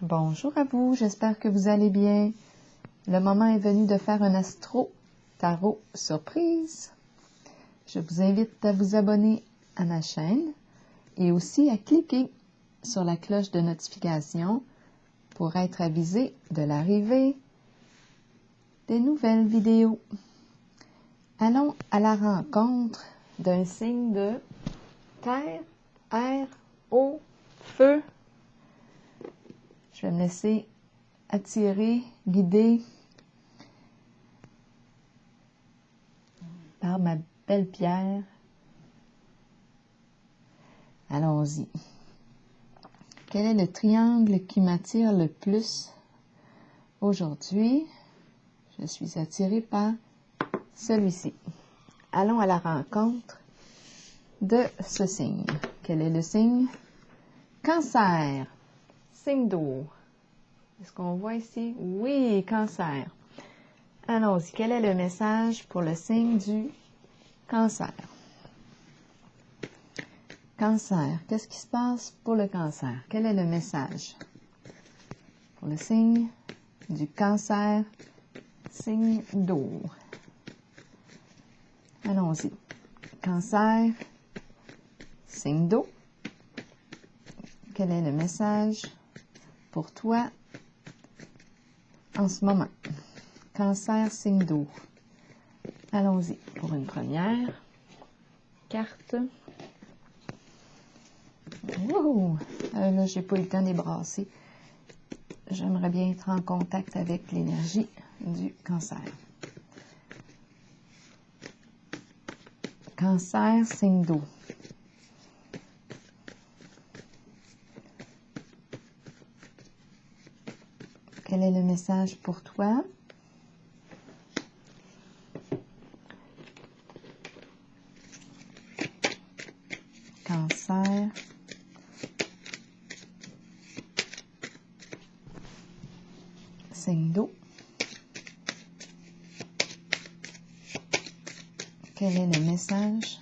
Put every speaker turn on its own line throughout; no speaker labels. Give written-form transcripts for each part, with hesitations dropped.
Bonjour à vous, j'espère que vous allez bien. Le moment est venu de faire un astro tarot surprise. Je vous invite à vous abonner à ma chaîne et aussi à cliquer sur la cloche de notification pour être avisé de l'arrivée des nouvelles vidéos. Allons à la rencontre d'un signe de terre, air, eau, feu. Je vais me laisser attirer, guider par ma belle pierre. Allons-y. Quel est le triangle qui m'attire le plus aujourd'hui? Je suis attirée par celui-ci. Allons à la rencontre de ce signe. Quel est le signe? Cancer. Signe d'eau. Est-ce qu'on voit ici? Oui, Cancer. Allons-y. Quel est le message pour le signe du Cancer? Cancer. Qu'est-ce qui se passe pour le Cancer? Quel est le message pour le signe du Cancer? Signe d'eau. Allons-y. Cancer. Signe d'eau. Quel est le message pour toi en ce moment? Cancer, signe d'eau. Allons-y pour une première carte. Wow! Là, j'ai pas eu le temps de les brasser. J'aimerais bien être en contact avec l'énergie du Cancer. Cancer, signe d'eau. Quel est le message pour toi? Cancer. Signe d'eau. Quel est le message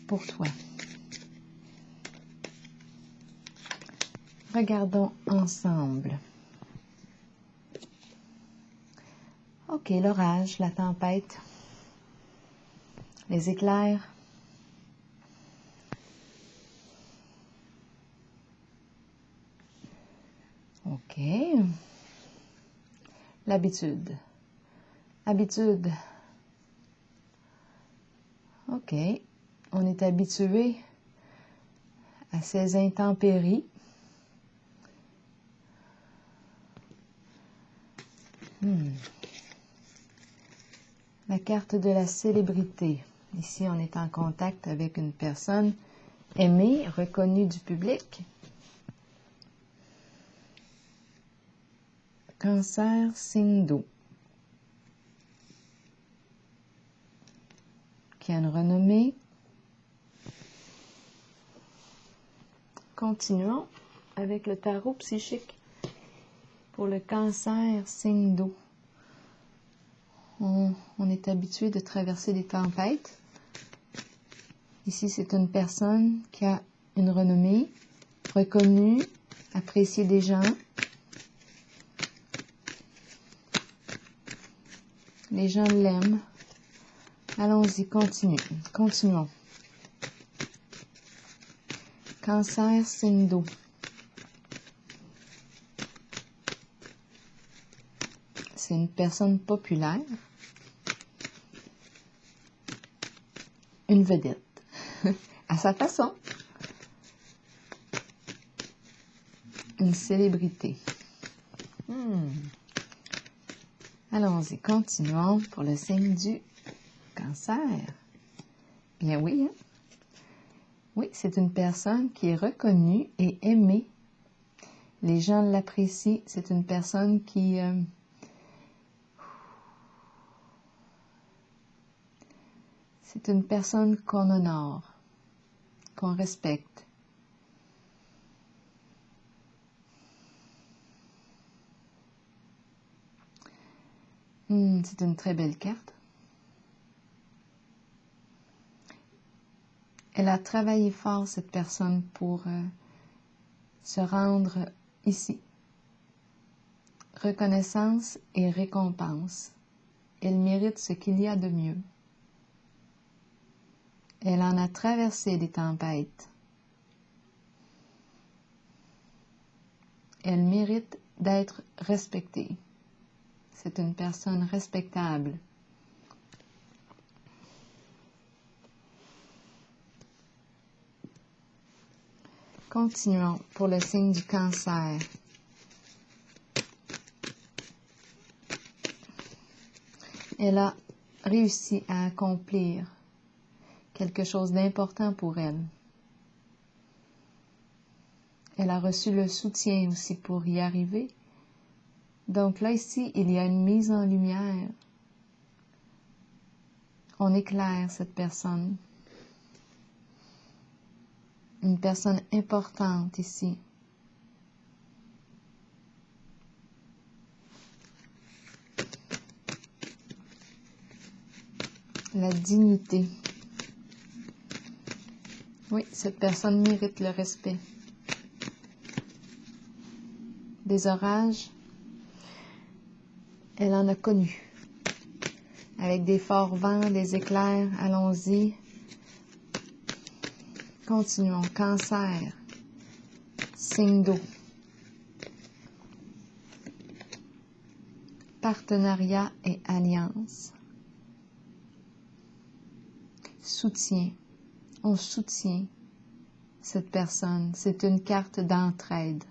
pour toi? Regardons ensemble. OK, l'orage, la tempête, les éclairs. OK. L'habitude. Habitude. OK. On est habitué à ces intempéries. La carte de la célébrité. Ici, on est en contact avec une personne aimée, reconnue du public. Cancer, signe d'eau. Qui a une renommée. Continuons avec le tarot psychique pour le Cancer, signe d'eau. On est habitué de traverser des tempêtes. Ici, c'est une personne qui a une renommée, reconnue, appréciée des gens. Les gens l'aiment. Allons-y, continuons. Cancer, signe d'eau. C'est une personne populaire. Une vedette. À sa façon. Une célébrité. Allons-y, continuons pour le signe du Cancer. Bien oui, hein? Oui, c'est une personne qui est reconnue et aimée. Les gens l'apprécient. C'est une personne qui... c'est une personne qu'on honore, qu'on respecte. C'est une très belle carte. Elle a travaillé fort, cette personne, pour se rendre ici. Reconnaissance et récompense. Elle mérite ce qu'il y a de mieux. Elle en a traversé des tempêtes. Elle mérite d'être respectée. C'est une personne respectable. Continuons pour le signe du Cancer. Elle a réussi à accomplir quelque chose d'important pour elle. Elle a reçu le soutien aussi pour y arriver. Donc là, ici, il y a une mise en lumière. On éclaire cette personne. Une personne importante ici. La dignité. Oui, cette personne mérite le respect. Des orages, elle en a connu. Avec des forts vents, des éclairs, allons-y. Continuons. Cancer, signe d'eau. Partenariat et alliance. Soutien. On soutient cette personne. C'est une carte d'entraide.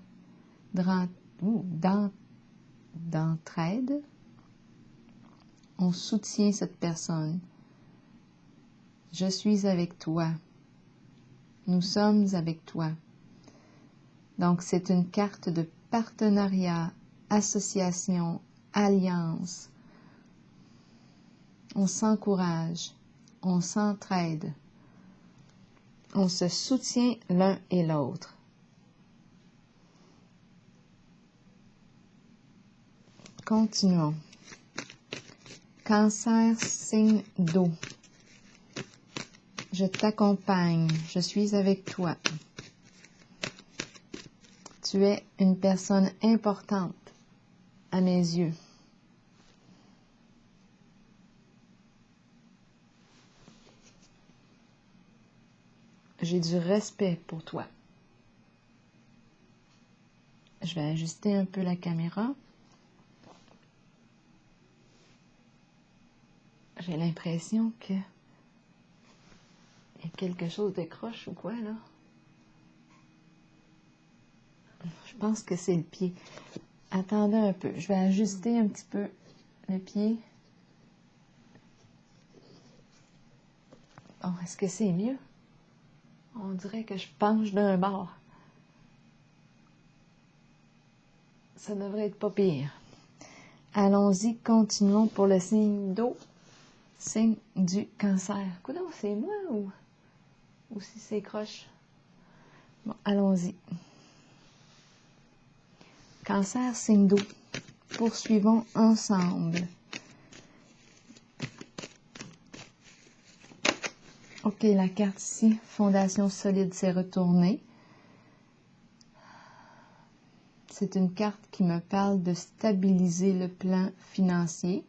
D'entraide. On soutient cette personne. Je suis avec toi. Nous sommes avec toi. Donc, c'est une carte de partenariat, association, alliance. On s'encourage, on s'entraide, on se soutient l'un et l'autre. Continuons. Cancer, signe d'eau. Je t'accompagne, je suis avec toi. Tu es une personne importante à mes yeux. J'ai du respect pour toi. Je vais ajuster un peu la caméra. J'ai l'impression que il y a quelque chose de croche ou quoi, là? Je pense que c'est le pied. Attendez un peu. Je vais ajuster un petit peu le pied. Bon, est-ce que c'est mieux? On dirait que je penche d'un bord. Ça devrait être pas pire. Allons-y, continuons pour le signe d'eau. Signe du Cancer. Coudonc, c'est moi ou si c'est croche? Bon, allons-y. Cancer, signe d'eau. Poursuivons ensemble. OK, la carte ici, fondation solide, s'est retournée. C'est une carte qui me parle de stabiliser le plan financier.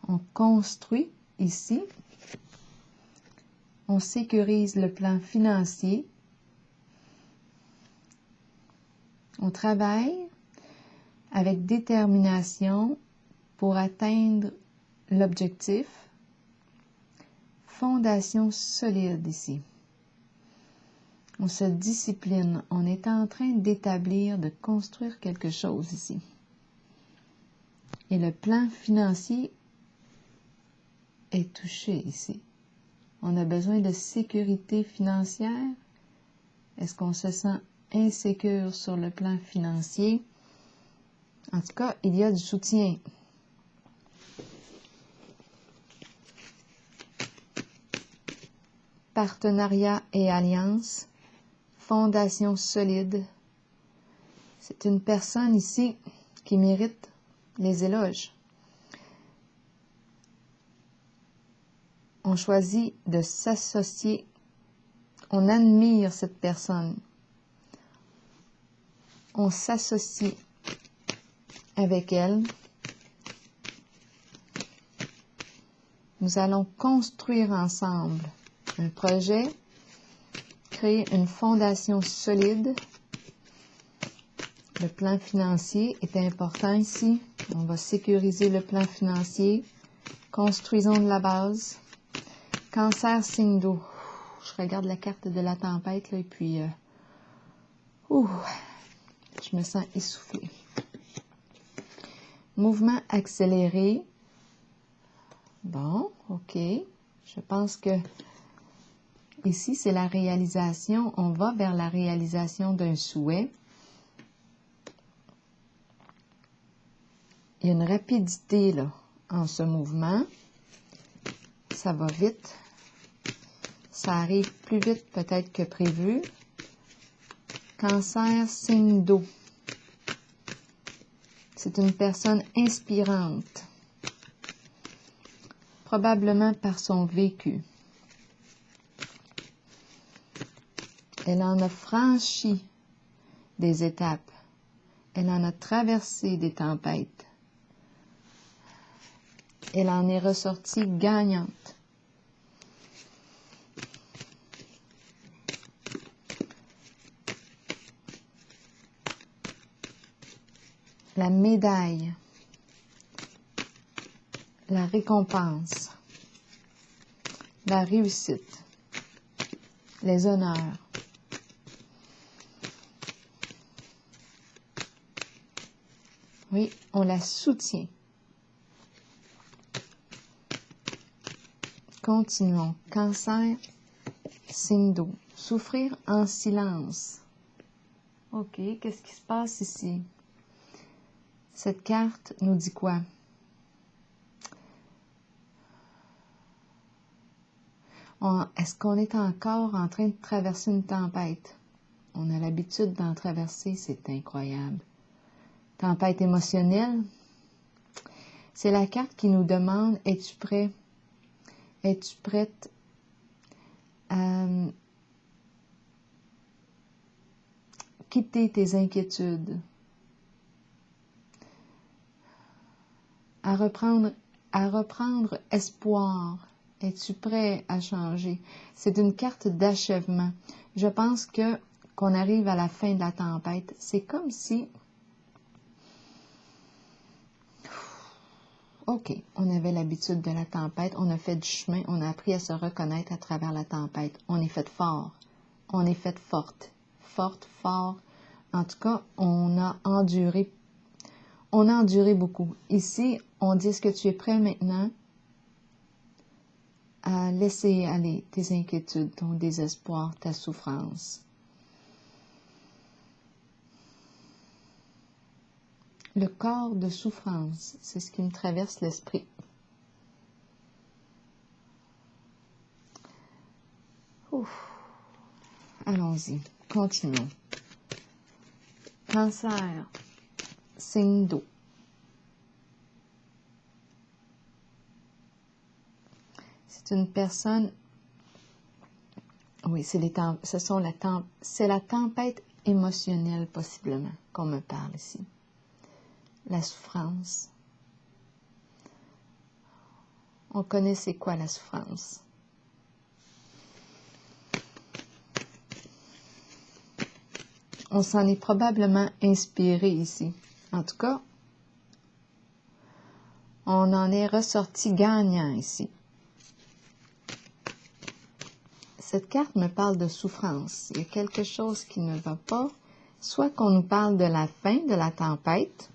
On construit ici. On sécurise le plan financier. On travaille avec détermination pour atteindre l'objectif. Fondation solide ici. On se discipline. On est en train d'établir, de construire quelque chose ici. Et le plan financier est touché ici. On a besoin de sécurité financière. Est-ce qu'on se sent insécure sur le plan financier? En tout cas, il y a du soutien. Partenariat et alliance. Fondation solide. C'est une personne ici qui mérite les éloges. On choisit de s'associer. On admire cette personne. on s'associe avec elle. Nous allons construire ensemble un projet, créer une fondation solide. Le plan financier est important ici. On va sécuriser le plan financier. Construisons de la base. Cancer, signe d'eau. Je regarde la carte de la tempête là, et puis je me sens essoufflée. Mouvement accéléré. Bon, ok. Je pense que ici, c'est la réalisation. On va vers la réalisation d'un souhait. Il y a une rapidité là, en ce mouvement. Ça va vite. Ça arrive plus vite peut-être que prévu. Cancer, signe d'eau. C'est une personne inspirante. Probablement par son vécu. Elle en a franchi des étapes. Elle en a traversé des tempêtes. Elle en est ressortie gagnante. La médaille, la récompense, la réussite, les honneurs. Oui, on la soutient. Continuons. Cancer, signe d'eau. Souffrir en silence. OK, qu'est-ce qui se passe ici? Cette carte nous dit quoi? Est-ce qu'on est encore en train de traverser une tempête? On a l'habitude d'en traverser, c'est incroyable. Tempête émotionnelle. C'est la carte qui nous demande, es-tu prêt? Es-tu prête à quitter tes inquiétudes? À reprendre espoir. Es-tu prêt à changer? C'est une carte d'achèvement. Je pense qu'on arrive à la fin de la tempête. C'est comme si... OK, on avait l'habitude de la tempête, on a fait du chemin, on a appris à se reconnaître à travers la tempête. On est fait fort, on est fait forte, fort. En tout cas, on a enduré beaucoup. Ici, on dit, est-ce que tu es prêt maintenant à laisser aller tes inquiétudes, ton désespoir, ta souffrance? Le corps de souffrance, c'est ce qui me traverse l'esprit. Allons-y, continuons. Cancer, signe d'eau. C'est une personne... Oui, c'est la tempête émotionnelle, possiblement, qu'on me parle ici. La souffrance. On connaît c'est quoi la souffrance. On s'en est probablement inspiré ici. En tout cas, on en est ressorti gagnant ici. Cette carte me parle de souffrance. Il y a quelque chose qui ne va pas. Soit qu'on nous parle de la fin de la tempête.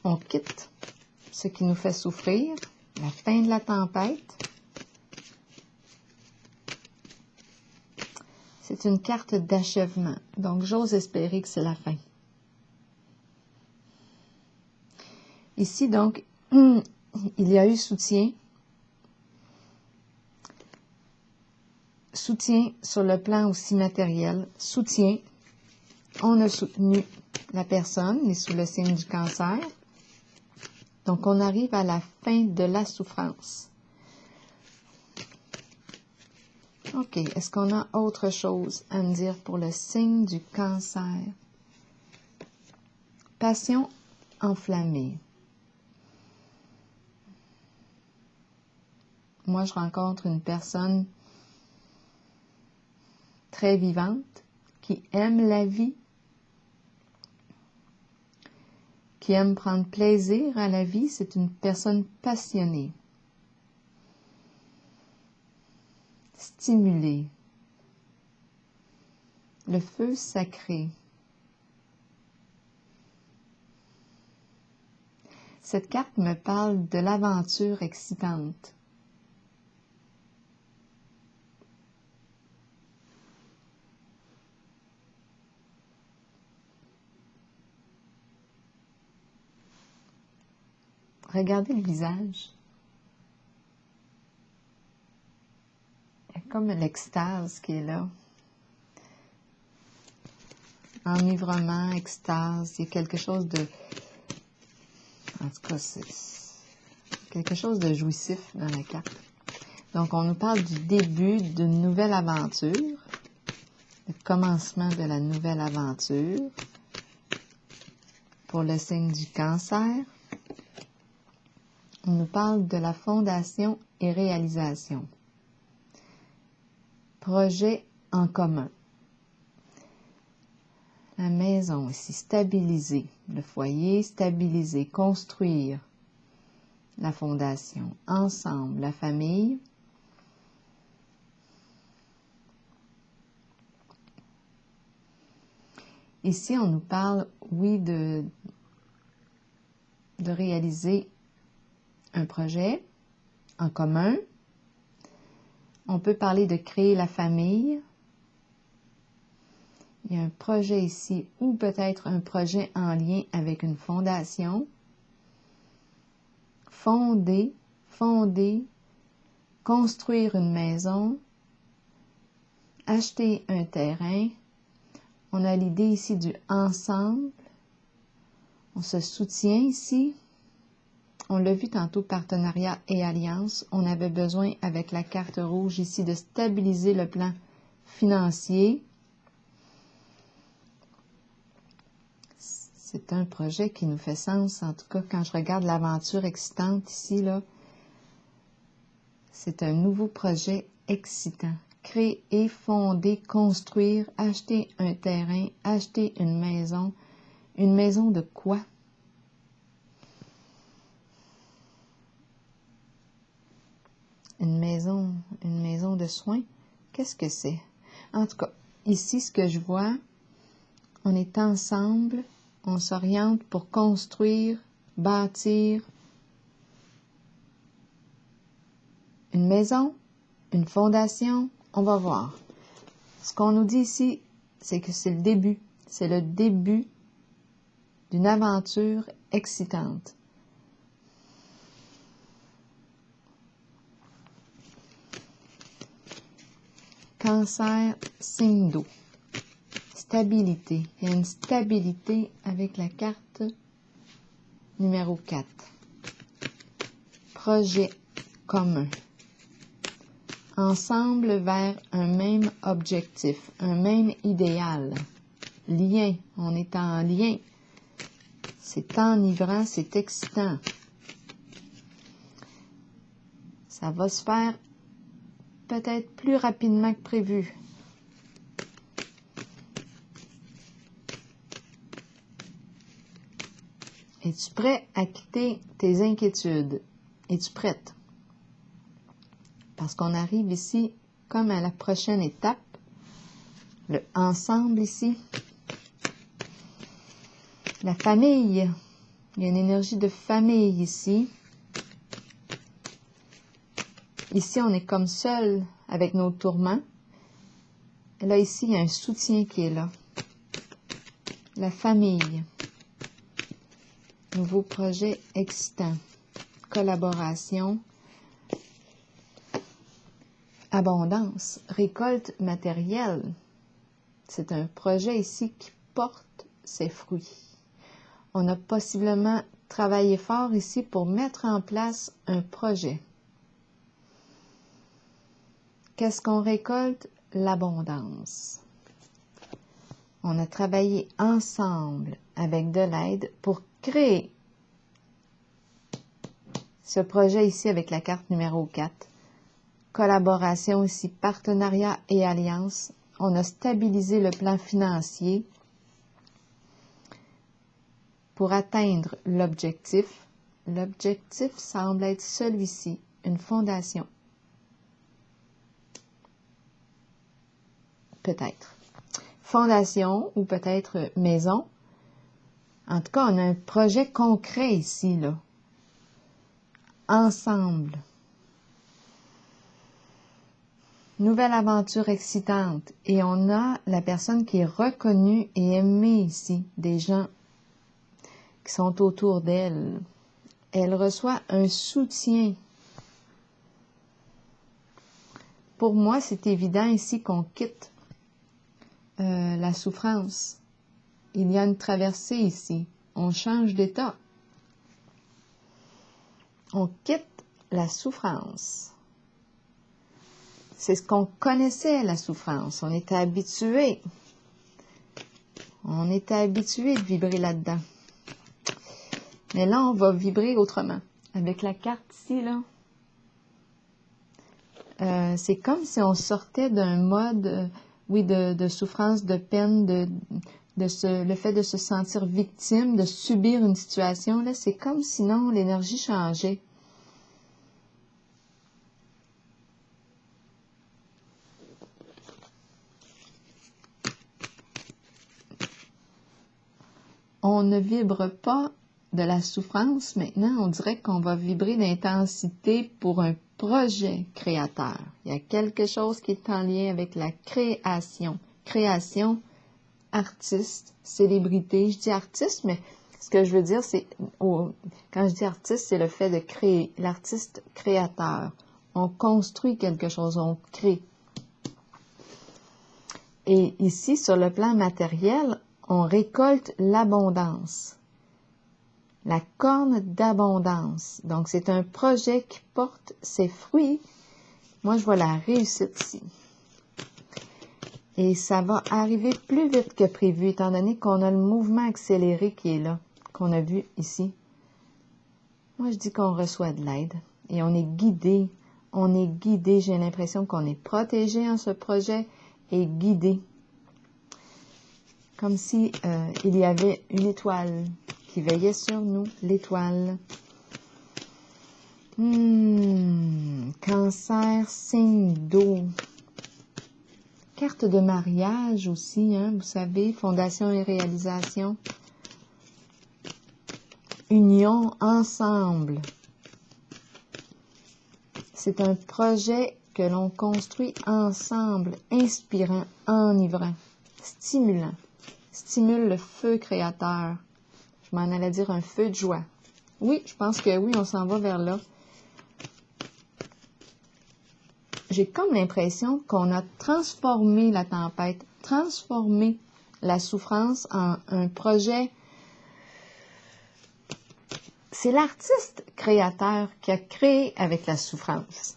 On quitte ce qui nous fait souffrir, la fin de la tempête. C'est une carte d'achèvement. Donc, j'ose espérer que c'est la fin. Ici, donc, il y a eu soutien. Soutien sur le plan aussi matériel. Soutien. On a soutenu la personne, elle est sous le signe du cancer. Donc, on arrive à la fin de la souffrance. OK, est-ce qu'on a autre chose à me dire pour le signe du Cancer? Passion enflammée. Moi, je rencontre une personne très vivante, qui aime la vie, qui aime prendre plaisir à la vie. C'est une personne passionnée, stimulée. Le feu sacré. Cette carte me parle de l'aventure excitante. Regardez le visage. Il y a comme l'extase qui est là. Enivrement, extase, il y a quelque chose de... En tout cas, c'est quelque chose de jouissif dans la carte. Donc, on nous parle du début d'une nouvelle aventure, le commencement de la nouvelle aventure pour le signe du Cancer. On nous parle de la fondation et réalisation. Projet en commun. La maison ici, stabiliser. Le foyer, stabiliser, construire. La fondation, ensemble, la famille. Ici, on nous parle, oui, de réaliser un projet en commun. On peut parler de créer la famille. Il y a un projet ici, ou peut-être un projet en lien avec une fondation. Fonder, construire une maison, acheter un terrain. On a l'idée ici du ensemble. On se soutient ici. On l'a vu tantôt, partenariat et alliance. On avait besoin, avec la carte rouge ici, de stabiliser le plan financier. C'est un projet qui nous fait sens. En tout cas, quand je regarde l'aventure excitante ici, là, c'est un nouveau projet excitant. Créer, fonder, construire, acheter un terrain, acheter une maison. Une maison de quoi? Une maison de soins? Qu'est-ce que c'est? En tout cas, ici, ce que je vois, on est ensemble, on s'oriente pour construire, bâtir une maison, une fondation. On va voir. Ce qu'on nous dit ici, c'est que c'est le début. C'est le début d'une aventure excitante. Cancer, signe d'eau. Stabilité. Il y a une stabilité avec la carte numéro 4. Projet commun. Ensemble vers un même objectif, un même idéal. Lien. On est en lien. C'est enivrant, c'est excitant. Ça va se faire peut-être plus rapidement que prévu. Es-tu prêt à quitter tes inquiétudes? Es-tu prête? Parce qu'on arrive ici comme à la prochaine étape. Le ensemble ici. La famille. Il y a une énergie de famille ici. Ici, on est comme seul avec nos tourments. Et là, ici, il y a un soutien qui est là. La famille. Nouveau projet excitant. Collaboration. Abondance. Récolte matérielle. C'est un projet ici qui porte ses fruits. On a possiblement travaillé fort ici pour mettre en place un projet. qu'est-ce qu'on récolte? L'abondance. On a travaillé ensemble avec de l'aide pour créer ce projet ici avec la carte numéro 4. Collaboration ici, partenariat et alliance. On a stabilisé le plan financier pour atteindre l'objectif. L'objectif semble être celui-ci, une fondation. Peut-être. Fondation ou peut-être maison. En tout cas, on a un projet concret ici, là. Ensemble. Nouvelle aventure excitante. Et on a la personne qui est reconnue et aimée ici, des gens qui sont autour d'elle. Elle reçoit un soutien. Pour moi, c'est évident ici qu'on quitte la souffrance. Il y a une traversée ici. On change d'état. On quitte la souffrance. C'est ce qu'on connaissait, la souffrance. On était habitué. On était habitué de vibrer là-dedans. Mais là, on va vibrer autrement. Avec la carte ici, là, c'est comme si on sortait d'un mode, oui, de souffrance, de peine, le fait de se sentir victime, de subir une situation. Là, c'est comme sinon l'énergie changeait. On ne vibre pas de la souffrance. Maintenant, on dirait qu'on va vibrer d'intensité pour un projet créateur. Il y a quelque chose qui est en lien avec la création. Création, artiste, célébrité. Je dis artiste, mais ce que je veux dire, c'est, quand je dis artiste, c'est le fait de créer, l'artiste créateur. On construit quelque chose, on crée. Et ici, sur le plan matériel, on récolte l'abondance. La corne d'abondance. Donc, c'est un projet qui porte ses fruits. Moi, je vois la réussite ici. Et ça va arriver plus vite que prévu, étant donné qu'on a le mouvement accéléré qui est là, qu'on a vu ici. Moi, je dis qu'on reçoit de l'aide et on est guidé. On est guidé. J'ai l'impression qu'on est protégé en ce projet et guidé. Comme si il y avait une étoile qui veillait sur nous, l'étoile. Cancer, signe d'eau. Carte de mariage aussi, hein, vous savez, fondation et réalisation. Union ensemble. C'est un projet que l'on construit ensemble, inspirant, enivrant, stimulant. Stimule le feu créateur. Je m'en allais dire un feu de joie. Oui, je pense que oui, on s'en va vers là. J'ai comme l'impression qu'on a transformé la tempête, transformé la souffrance en un projet. C'est l'artiste créateur qui a créé avec la souffrance,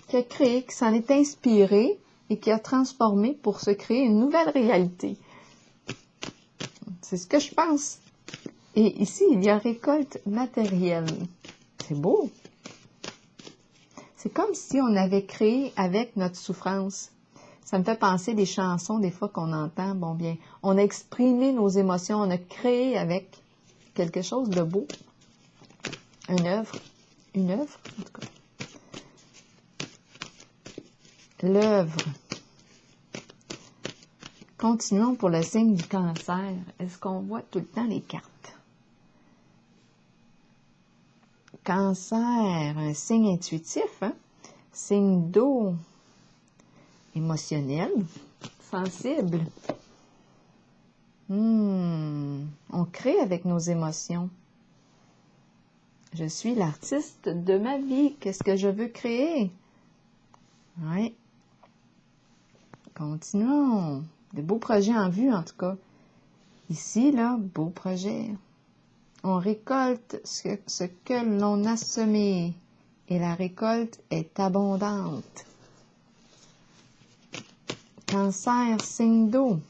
qui a créé, qui s'en est inspiré et qui a transformé pour se créer une nouvelle réalité. C'est ce que je pense. Et ici, il y a récolte matérielle. C'est beau. C'est comme si on avait créé avec notre souffrance. Ça me fait penser des chansons, des fois, qu'on entend. Bon, bien, on a exprimé nos émotions, on a créé avec quelque chose de beau. Une œuvre, en tout cas. L'œuvre. Continuons pour le signe du cancer. Est-ce qu'on voit tout le temps les cartes? Cancer, un signe intuitif, hein? Signe d'eau, émotionnel, sensible. On crée avec nos émotions. Je suis l'artiste de ma vie. Qu'est-ce que je veux créer? Oui. Continuons. De beaux projets en vue, en tout cas. Ici, là, beau projet. On récolte ce que l'on a semé et la récolte est abondante. Cancer, signe d'eau.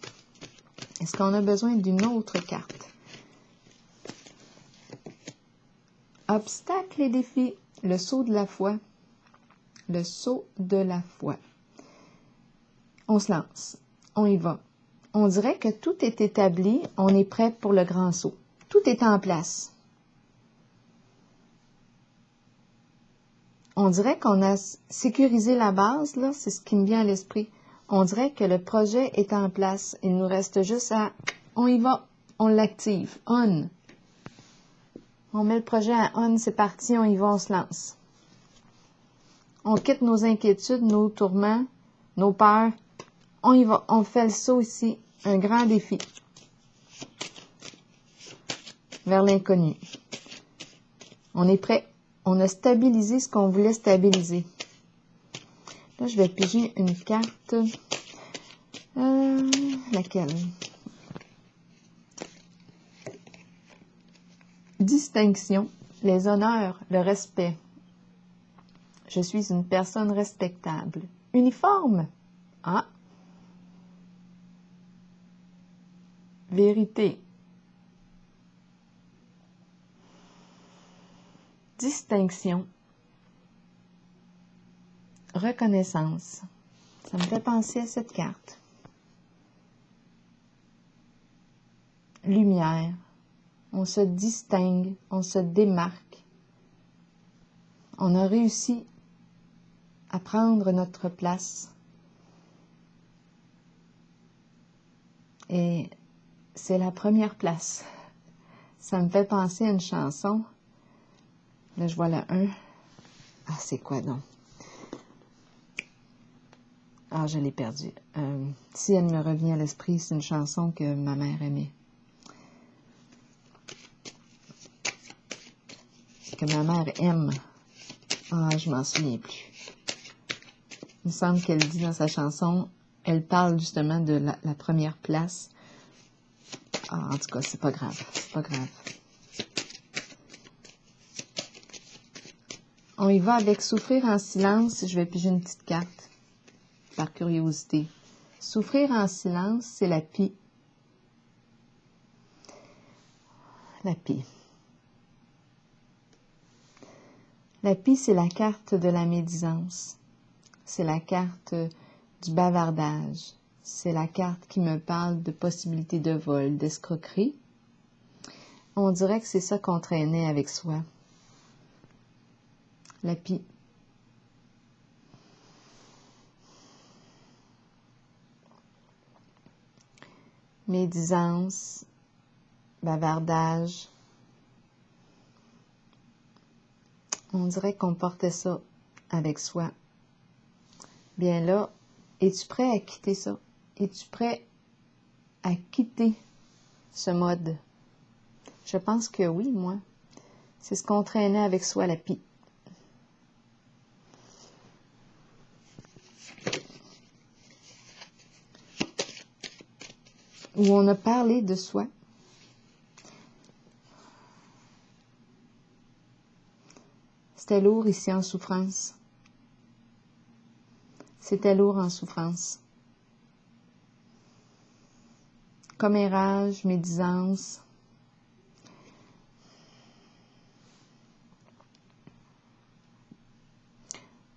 Est-ce qu'on a besoin d'une autre carte? Obstacles et défis. Le saut de la foi. Le saut de la foi. On se lance. On y va. On dirait que tout est établi. On est prêt pour le grand saut. Tout est en place. On dirait qu'on a sécurisé la base, là. C'est ce qui me vient à l'esprit. On dirait que le projet est en place. Il nous reste juste à... On y va. On l'active. On. On met le projet à on. C'est parti. On y va. On se lance. On quitte nos inquiétudes, nos tourments, nos peurs. On y va. On fait le saut ici. Un grand défi. Vers l'inconnu. On est prêt. On a stabilisé ce qu'on voulait stabiliser. Là, je vais piger une carte. Laquelle? Distinction, les honneurs, le respect. Je suis une personne respectable. Uniforme. Ah. Vérité. Distinction. Reconnaissance. Ça me fait penser à cette carte. Lumière. On se distingue, on se démarque. On a réussi à prendre notre place. Et c'est la première place. Ça me fait penser à une chanson. Là, je vois le 1. Ah, c'est quoi donc? Ah, je l'ai perdu. Si elle me revient à l'esprit, c'est une chanson que ma mère aimait. Que ma mère aime. Ah, je m'en souviens plus. Il me semble qu'elle dit dans sa chanson, elle parle justement de la première place. Ah, en tout cas, c'est pas grave. C'est pas grave. On y va avec souffrir en silence. Je vais piger une petite carte par curiosité. Souffrir en silence, c'est la pie. La pie. La pie, c'est la carte de la médisance. C'est la carte du bavardage. C'est la carte qui me parle de possibilités de vol, d'escroquerie. On dirait que c'est ça qu'on traînait avec soi. La pie. Médisance, bavardage. On dirait qu'on portait ça avec soi. Bien là, es-tu prêt à quitter ça? Es-tu prêt à quitter ce mode? Je pense que oui, moi. C'est ce qu'on traînait avec soi, la pie. Où on a parlé de soi. C'était lourd ici en souffrance. C'était lourd en souffrance. Commérage, médisance.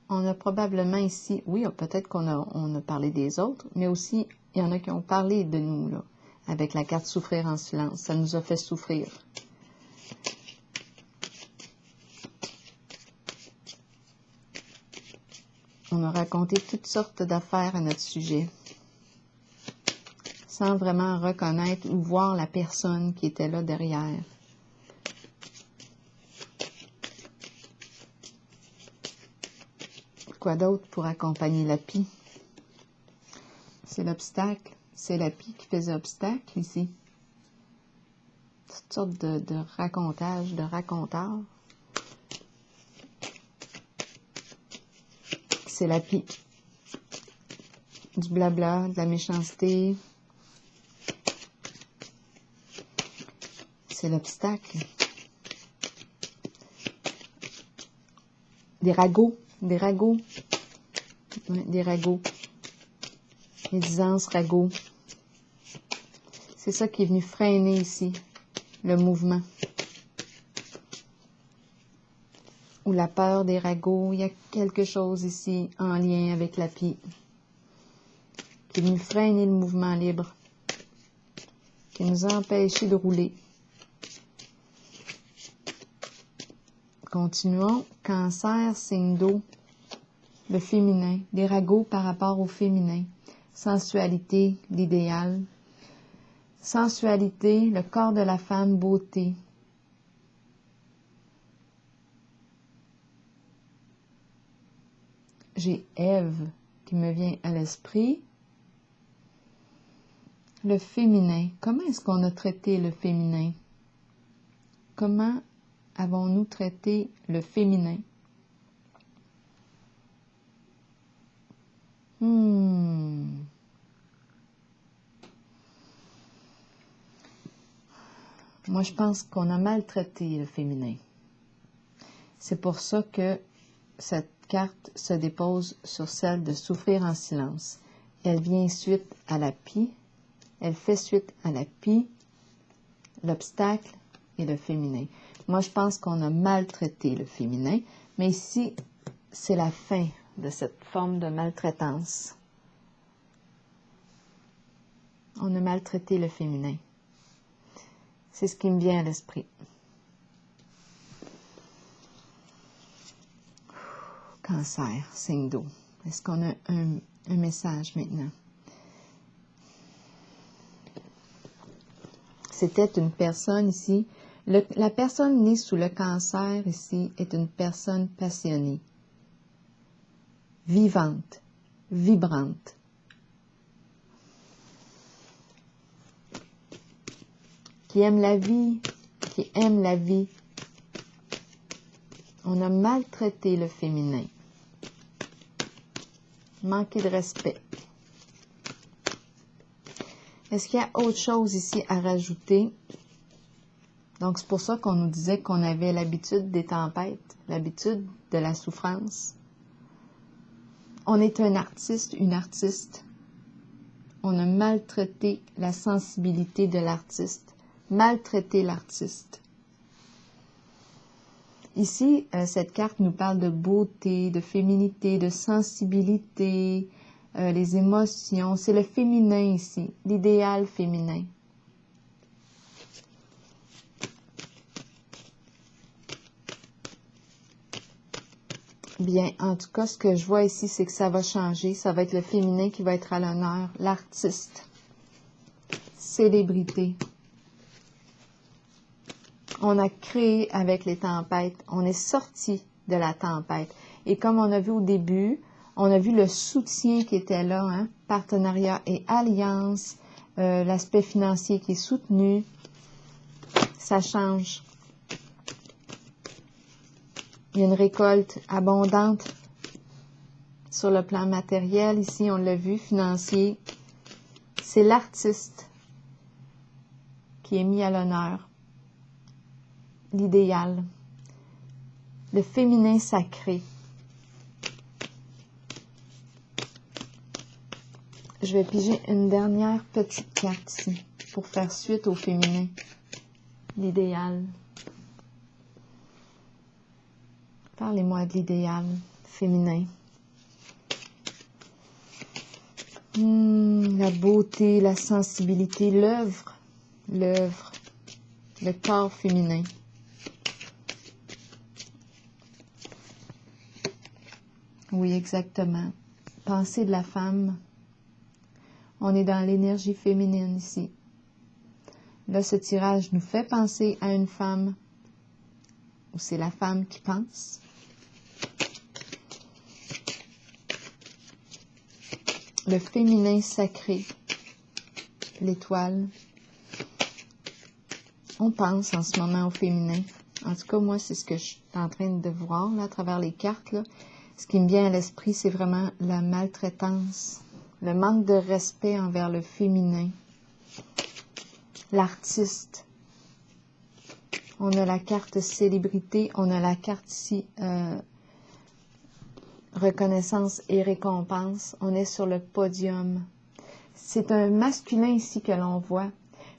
On a probablement ici, oui, peut-être qu'on a parlé des autres, mais aussi, il y en a qui ont parlé de nous, là, avec la carte souffrir en silence. Ça nous a fait souffrir. On a raconté toutes sortes d'affaires à notre sujet, sans vraiment reconnaître ou voir la personne qui était là derrière. Quoi d'autre pour accompagner la pie? C'est l'obstacle. C'est la pie qui faisait obstacle ici. Toutes sortes de racontages, de raconteurs. C'est la pie. Du blabla, de la méchanceté. C'est l'obstacle. Des ragots. Des ragots. Ouais, des ragots. médisance, ragot. C'est ça qui est venu freiner ici, le mouvement. Ou la peur des ragots, il y a quelque chose ici en lien avec la pie qui est venu freiner le mouvement libre, qui nous a empêchés de rouler. Continuons. Cancer, signe d'eau, le féminin, des ragots par rapport au féminin. Sensualité, l'idéal. Sensualité, le corps de la femme, beauté. J'ai Ève qui me vient à l'esprit. Le féminin. Comment est-ce qu'on a traité le féminin? Comment avons-nous traité le féminin? Moi, je pense qu'on a maltraité le féminin. C'est pour ça que cette carte se dépose sur celle de souffrir en silence. Elle vient suite à la pie. Elle fait suite à la pie, l'obstacle et le féminin. Moi, je pense qu'on a maltraité le féminin, mais ici, c'est la fin de cette forme de maltraitance. On a maltraité le féminin. C'est ce qui me vient à l'esprit. Cancer, signe d'eau. Est-ce qu'on a un message maintenant? C'était une personne ici. La personne née sous le cancer ici est une personne passionnée, vivante, vibrante. Qui aime la vie, qui aime la vie. On a maltraité le féminin. Manqué de respect. Est-ce qu'il y a autre chose ici à rajouter? Donc, c'est pour ça qu'on nous disait qu'on avait l'habitude des tempêtes, l'habitude de la souffrance. On est un artiste, une artiste. On a maltraité la sensibilité de l'artiste, maltraité l'artiste. Ici, cette carte nous parle de beauté, de féminité, de sensibilité, les émotions. C'est le féminin ici, l'idéal féminin. Bien, en tout cas, ce que je vois ici, c'est que ça va changer. Ça va être le féminin qui va être à l'honneur. L'artiste. Célébrité. On a créé avec les tempêtes. On est sorti de la tempête. Et comme on a vu au début, on a vu le soutien qui était là, hein? Partenariat et alliance, l'aspect financier qui est soutenu. Ça change. Il y a une récolte abondante sur le plan matériel. Ici, on l'a vu, financier. C'est l'artiste qui est mis à l'honneur. L'idéal. Le féminin sacré. Je vais piger une dernière petite carte ici pour faire suite au féminin. L'idéal. Parlez-moi de l'idéal féminin. La beauté, la sensibilité, l'œuvre, le corps féminin. Oui, exactement. Pensée de la femme. On est dans l'énergie féminine ici. Là, ce tirage nous fait penser à une femme, ou c'est la femme qui pense. Le féminin sacré, l'étoile. On pense en ce moment au féminin. En tout cas, moi, c'est ce que je suis en train de voir là, à travers les cartes. Là. Ce qui me vient à l'esprit, c'est vraiment la maltraitance, le manque de respect envers le féminin, l'artiste. On a la carte célébrité, on a la carte ici reconnaissance et récompense. On est sur le podium. C'est un masculin ici que l'on voit.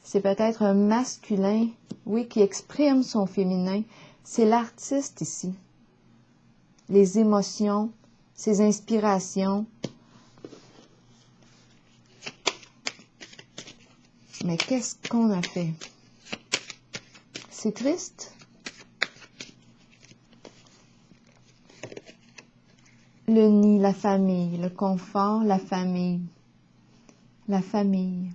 C'est peut-être un masculin, oui, qui exprime son féminin. C'est l'artiste ici. Les émotions, ses inspirations. Mais qu'est-ce qu'on a fait? C'est triste. Le nid, la famille, le confort, la famille. La famille.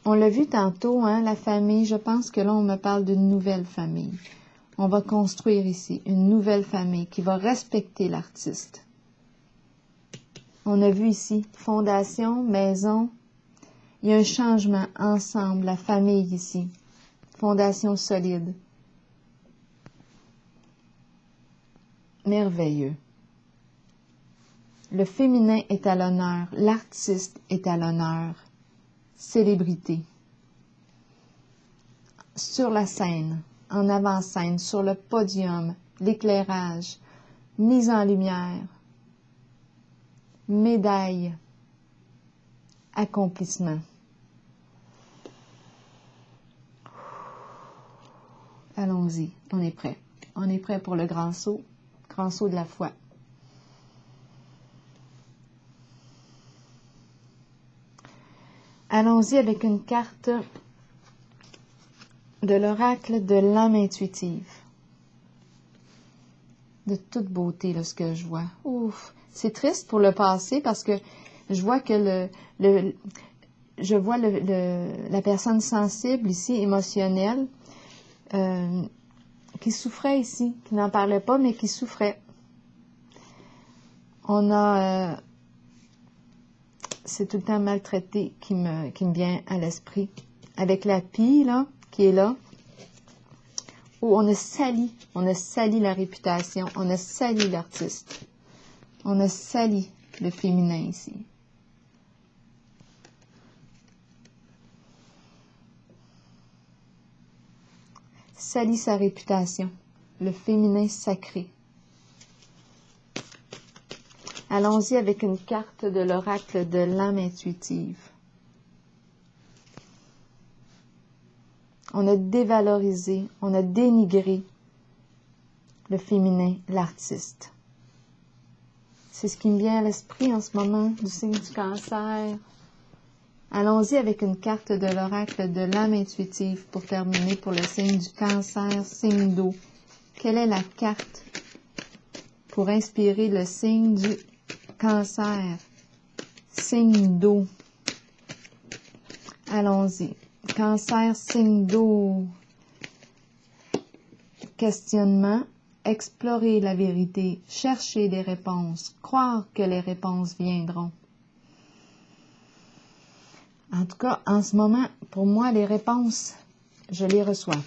On l'a vu tantôt, hein, la famille. Je pense que là, on me parle d'une nouvelle famille. On va construire ici une nouvelle famille qui va respecter l'artiste. On a vu ici fondation, maison. Il y a un changement ensemble, la famille ici. Fondation solide. Merveilleux. Le féminin est à l'honneur, l'artiste est à l'honneur. Célébrité. Sur la scène, en avant-scène, sur le podium, l'éclairage, mise en lumière, médaille, accomplissement. Allons-y, on est prêt. On est prêt pour le grand saut de la foi. Allons-y avec une carte de l'oracle de l'âme intuitive. De toute beauté, là, ce que je vois. Ouf, c'est triste pour le passé parce que je vois que la personne sensible ici, émotionnelle, qui souffrait ici, qui n'en parlait pas, mais qui souffrait. On a... c'est tout le temps maltraité qui me vient à l'esprit. Avec la pie, là, qui est là, où on a sali la réputation, on a sali l'artiste, on a sali le féminin ici. Sali sa réputation, le féminin sacré. Allons-y avec une carte de l'oracle de l'âme intuitive. On a dévalorisé, on a dénigré le féminin, l'artiste. C'est ce qui me vient à l'esprit en ce moment du signe du Cancer. Allons-y avec une carte de l'oracle de l'âme intuitive pour terminer pour le signe du Cancer, signe d'eau. Quelle est la carte pour inspirer le signe du Cancer, signe d'eau? Allons-y. Cancer, signe d'eau. Questionnement. Explorer la vérité. Chercher des réponses. Croire que les réponses viendront. En tout cas, en ce moment, pour moi, les réponses, je les reçois.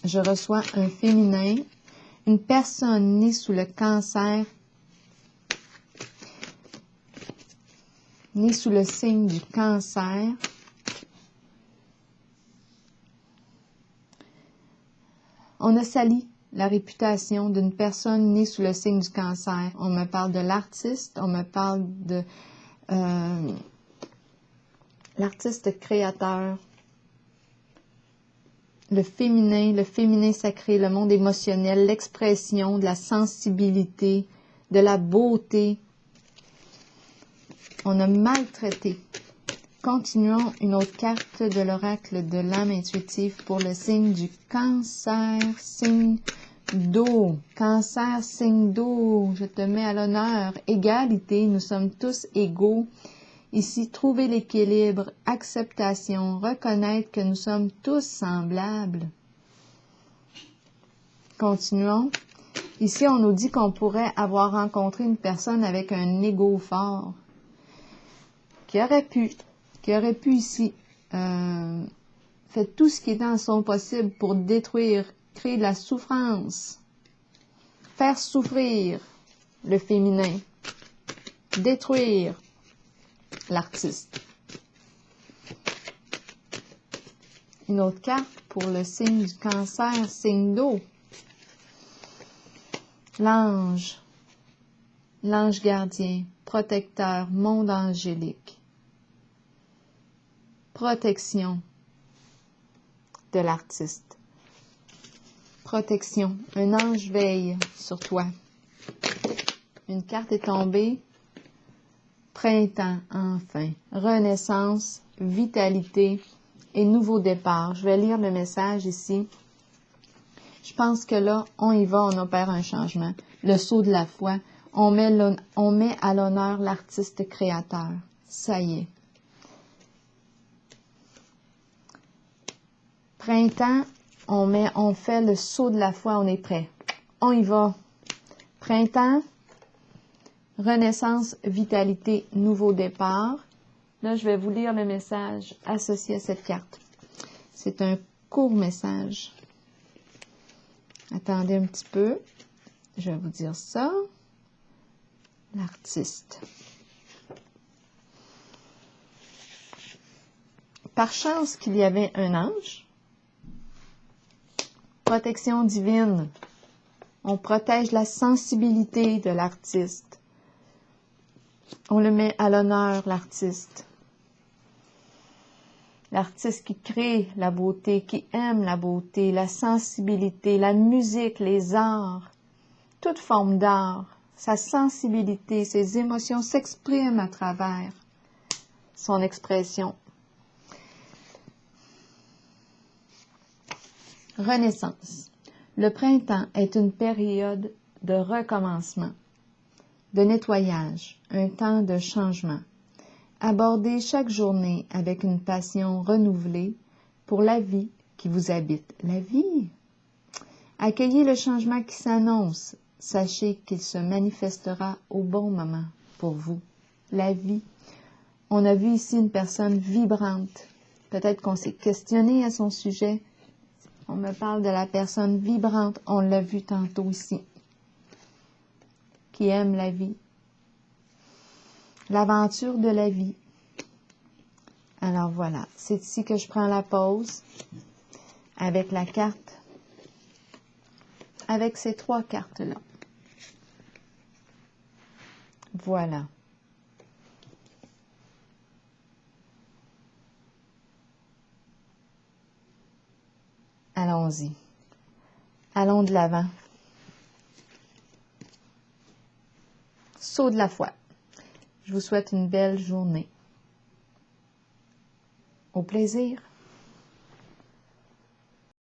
Je reçois un féminin, une personne née sous le Cancer, née sous le signe du Cancer. On a sali la réputation d'une personne née sous le signe du Cancer. On me parle de l'artiste, on me parle de l'artiste créateur, le féminin sacré, le monde émotionnel, l'expression de la sensibilité, de la beauté. On a maltraité. Continuons une autre carte de l'oracle de l'âme intuitive pour le signe du Cancer, signe d'eau. Cancer, signe d'eau, je te mets à l'honneur. Égalité, nous sommes tous égaux. Ici, trouver l'équilibre, acceptation, reconnaître que nous sommes tous semblables. Continuons. Ici, on nous dit qu'on pourrait avoir rencontré une personne avec un ego fort, qui aurait pu ici faire tout ce qui est en son possible pour détruire, créer de la souffrance, faire souffrir le féminin, détruire l'artiste. Une autre carte pour le signe du Cancer, signe d'eau. L'ange gardien, protecteur, monde angélique. protection de l'artiste. Protection. Un ange veille sur toi. Une carte est tombée. Printemps, enfin. Renaissance, vitalité et nouveau départ. Je vais lire le message ici. Je pense que là, on y va, on opère un changement. Le saut de la foi. On met à l'honneur l'artiste créateur. Ça y est. Printemps, on fait le saut de la foi, on est prêt. On y va. Printemps, renaissance, vitalité, nouveau départ. Là, je vais vous lire le message associé à cette carte. C'est un court message. Attendez un petit peu. Je vais vous dire ça. L'artiste. Par chance qu'il y avait un ange. Protection divine. On protège la sensibilité de l'artiste. On le met à l'honneur, l'artiste. L'artiste qui crée la beauté, qui aime la beauté, la sensibilité, la musique, les arts, toute forme d'art, sa sensibilité, ses émotions s'expriment à travers son expression. Renaissance. Le printemps est une période de recommencement, de nettoyage, un temps de changement. Abordez chaque journée avec une passion renouvelée pour la vie qui vous habite. La vie. Accueillez le changement qui s'annonce. Sachez qu'il se manifestera au bon moment pour vous. La vie. On a vu ici une personne vibrante. Peut-être qu'on s'est questionné à son sujet. On me parle de la personne vibrante. On l'a vu tantôt ici. Qui aime la vie. L'aventure de la vie. Alors voilà, c'est ici que je prends la pause avec la carte, avec ces 3 cartes-là. Voilà. Allons-y. Allons de l'avant. Saut de la foi. Je vous souhaite une belle journée. Au plaisir.